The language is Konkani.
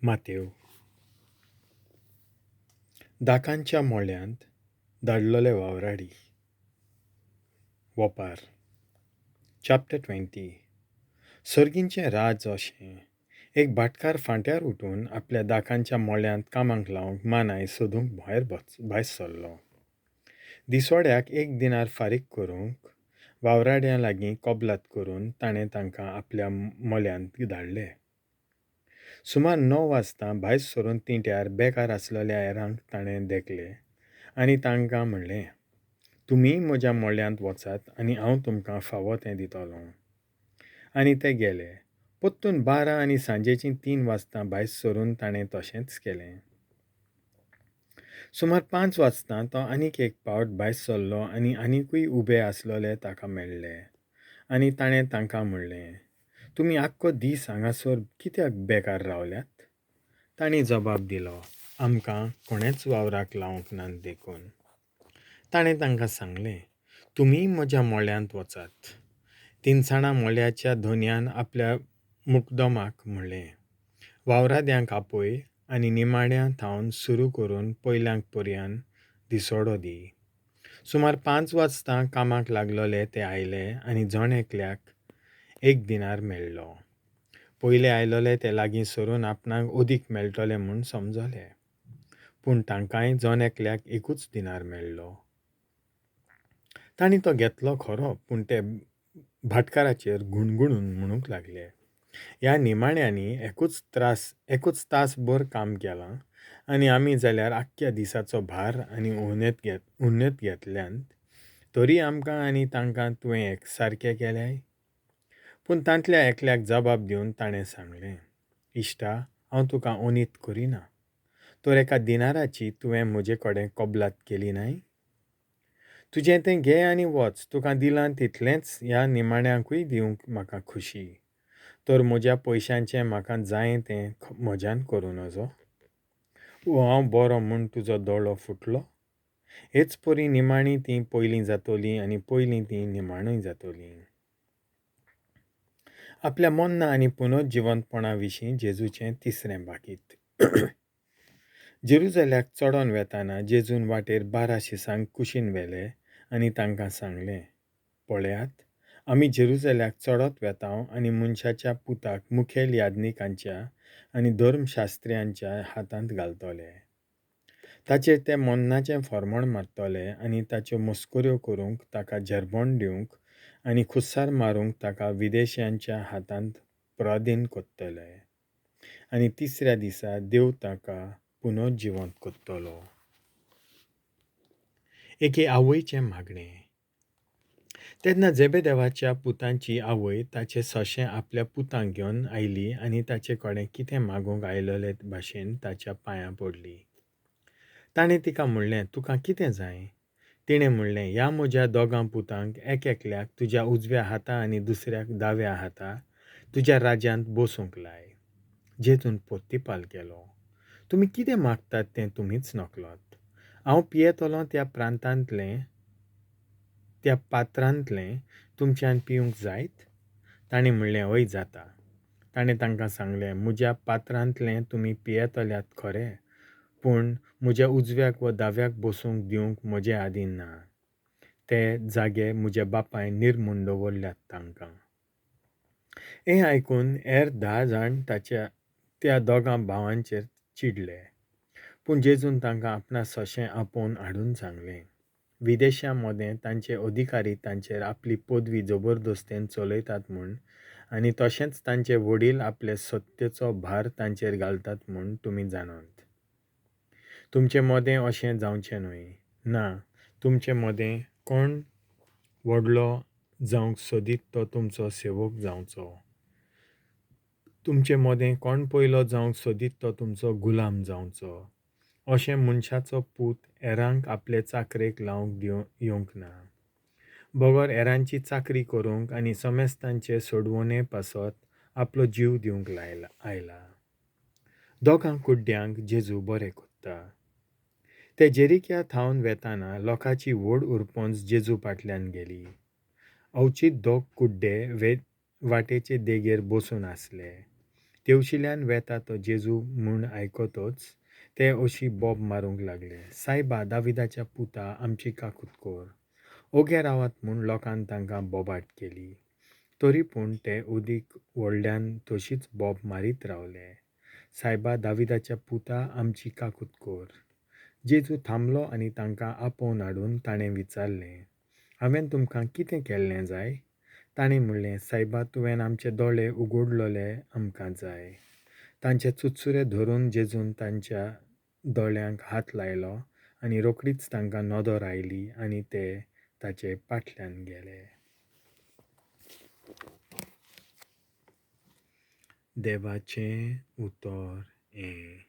मातेव दाकांच्या मोळ्यांत धाडलोले वावराडी. वोपार चॅप्टर 20. सर्गींचें राज अशें एक भाटकार फांट्यार उठून आपल्या दाकांच्या मोळ्यांत कामांक लावंक मानाय सोदूंक भायर सरलो. दिसवाड्याक 1 दिनार फारीक करूंक वावराड्यां लागीं कबलात करून ताणें तांकां आपल्या मोळ्यांत धाडले. सुमार 9 वाजता भायर सरून तिंट्यार बेकार आसलेल्या हेरांक ताणें देखले आनी तांकां म्हणलें, तुमी म्हज्या मोळ्यांत वचात आनी हांव तुमकां फावो तें दितलों. आनी ते गेले. परतून 12 आनी सांजेची 3 वाजता भायर सरून ताणें तशेंच केलें. सुमार 5 वाजता तो आनीक एक पावट भायर सरलो आनी आनीकूय उबे आसलोले ताका मेळ्ळे आनी ताणें तांकां म्हणलें, तुमी आख्खो दीस हांगासर कित्याक बेकार रावल्यात? तांणी जबाब दिलो, आमकां कोणेच वावराक लावंक ना देखून. ताणें तांकां सांगलें, तुमी म्हज्या मोळ्यांत वचात. तिनसाणां मोळ्याच्या धोनयान आपल्या मुकदोमाक म्हणलें, वावराद्यांक आपय आनी निमाण्या थावन सुरू करून पयल्यांक पर्यान दिसवडो दी. सुमार 5 वाजता कामाक लागलोले ते आयले आनी जण एकल्याक 1 दिनार मेळ्ळो. पयले आयलोले ते लागीं सरून आपणाक ओदीक मेळटोलें म्हूण समजलें. पूण तांकांय जण एकल्याक 1 दिनार मेळ्ळो. तांणी तो घेतलो खरो, पूण ते भाटकाराचेर गुणगुणून म्हणूंक लागले, ह्या निमाण्यांनी एकूच तासभर काम केलां आनी आमी जाल्यार आख्ख्या दिसाचो भार आनी उन्नत घेतल्यात, तरी आमकां आनी तांकां तुवें सारकें केल्याय. पूण तांतल्या एकल्याक जबाब दिवन ताणें सांगलें, इश्टा, हांव तुका ओनीत करिना. तर एका दिनाराची तुवें म्हजे कडेन कबलात केली नाय? तुजें तें घे आनी वच. तुका दिलां तितलेंच ह्या निमाण्यांकूय दिवंक म्हाका खुशी. तर म्हज्या पयशांचें म्हाका जाय तें म्हज्यान करूं नजो? हांव बरो म्हूण तुजो दोळो फुटलो? हेच परी निमाणी ती पयलीं जातोली आनी पयलीं ती निमाणूय जातोली. आपल्या मोन्ना आनी पुनर्जिवंतपणा विशीं जेजूचें 3रें बाकीत. जेरुजल्याक चडोन वेताना जेजून वाटेर 12 शिसांक कुशीन व्हेले आनी तांकां सांगलें, पळयात, आमी जेरुजल्याक चडत वेतांव आनी मनशाच्या पुताक मुखेल यादनिकांच्या आनी धर्मशास्त्र्यांच्या हातांत घालतले. ताचेर ते मोन्नाचें फर्मोण मारतले आनी ताच्यो मस्कऱ्यो करूंक ताका झेरबोंड दिवंक आनी खुस्सार मारूंक ताका विदेश्यांच्या हातांत पराधीन कोत्तले. आनी 3ऱ्या दिसा देव ताका पुनर्जिवंत कोत्तलो. एके आवयचें मागणें. तेन्ना जेबेदेवाच्या पुतांची आवय ताचे सोशें आपल्या पुतांक घेवन आयली आनी ताचे कडेन कितें मागूंक आयलोले भाशेन ताच्या पांयां पडली. ताणें तिका म्हणलें, तुका कितें जाय? तिणें म्हणलें, ह्या म्हज्या दोगां पुतांक एकल्याक तुज्या उजव्या हाता आनी दुसऱ्याक दाव्या हाता तुज्या राज्यांत बसूंक लाय. जेजून पोत्तिपाल केलो, तुमी कितें मागतात तें तुमीच नकलोत. हांव पियेतलों त्या पात्रांतलें तुमच्यान पिवंक जायत? ताणें म्हणलें, हय जाता. ताणें तांकां सांगलें, म्हज्या पात्रांतलें तुमी पियेतल्यात खरें, पूण म्हज्या उजव्याक वा दाव्याक बसूंक दिवंक म्हजे आदीन ना. ते जागे म्हज्या बापायन निर्मूण दवरल्यात तांकां. हें आयकून हेर 10 जाण त्या दोगां भावांचेर चिडले. पूण जेजून तांकां आपणा सोशें आपोवन हाडून सांगलें, विदेशां मोदें तांचे अधिकारी तांचेर आपली पदवी जबरदस्तेन चलयतात म्हूण आनी तशेंच तांचे वडील आपले सत्तेचो भार तांचेर घालतात म्हूण तुमी जाणोत. तुमचे मोदें अशें जावचें न्हय. ना, तुमचे मोदें कोण व्हडलो जावंक सोदीत तो तुमचो सेवक जावचो. तुमचे मोदें कोण पयलो जावंक सोदीत तो तुमचो गुलाम जावचो. अशें मनशाचो पूत हेरांक आपले चाकरेक लावंक येवंक ना. बगोर हेरांची चाकरी करूंक आनी समेस्तांचे सोडवणे पासत आपलो जीव दिवंक आयला. दोगां कुड्ड्यांक जेजू बरें कोत्ता. ते जेरिक्या थावन वेताना लोकांची व्हड उरपोंच जेजू फाटल्यान गेली. अवचीत 2 कुड्डे वाटेचे देगेर बसून आसले. तेवशिल्यान वेता तो जेजू म्हूण आयकोतोच ते अशी बोब मारूंक लागले. सायबा, दाविदाच्या पुता, आमची काकूत कोर. ओगे रावात म्हूण लोकान तांकां बोबाट केली. तरी पूण ते उदीक व्हडल्यान तशीच बोब मारीत रावले. सायबा, दाविदाच्या पुता, आमची काकूत कोर. जेजू थांबलो आनी तांकां आपोवन हाडून ताणें विचारलें, हांवें तुमकां कितें केल्लें जाय? ताणें म्हणलें, सायबा, तुवें आमचे दोळे उगडलोले आमकां जाय. तांचे चुचुरे धरून जेजून तांच्या दोळ्यांक हात लायलो आनी रोखडीच तांकां नदर आयली आनी ते ताचे फाटल्यान गेले. देवाचें उतर हें.